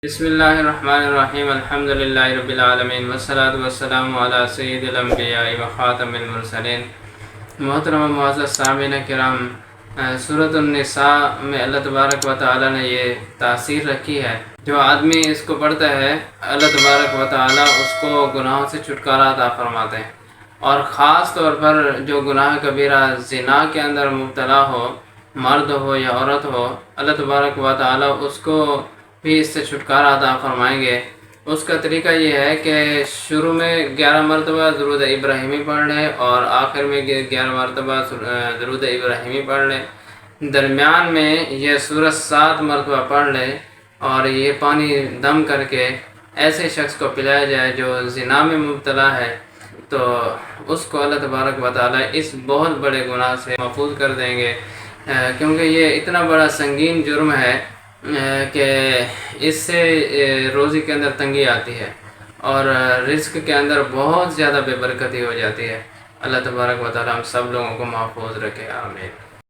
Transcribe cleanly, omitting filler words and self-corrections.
بسم اللہ الرحمن الرحیم الحمد للہ رب العالمین والصلاة والسلام علی سید الانبیاء و خاتم المرسلین۔ محترم و معزز سامعین کرام، سورۃ النساء میں اللہ تبارک و تعالی نے یہ تاثیر رکھی ہے، جو آدمی اس کو پڑھتا ہے اللہ تبارک و تعالی اس کو گناہوں سے چھٹکارا عطا فرماتے ہیں، اور خاص طور پر جو گناہ کبیرہ زنا کے اندر مبتلا ہو، مرد ہو یا عورت ہو، اللہ تبارک و تعالی اس کو بھی اس سے چھٹکارا عطا فرمائیں گے۔ اس کا طریقہ یہ ہے کہ شروع میں 11 مرتبہ درود ابراہیمی پڑھ لیں اور آخر میں 11 مرتبہ درود ابراہیمی پڑھ لیں، درمیان میں یہ سورت 7 مرتبہ پڑھ لیں، اور یہ پانی دم کر کے ایسے شخص کو پلایا جائے جو زنا میں مبتلا ہے، تو اس کو اللہ تبارک و تعالی اس بہت بڑے گناہ سے محفوظ کر دیں گے، کیونکہ یہ اتنا بڑا سنگین جرم ہے کہ اس سے روزی کے اندر تنگی آتی ہے اور رزق کے اندر بہت زیادہ بے برکتی ہو جاتی ہے۔ اللہ تبارک و تعالی ہم سب لوگوں کو محفوظ رکھے، آمین۔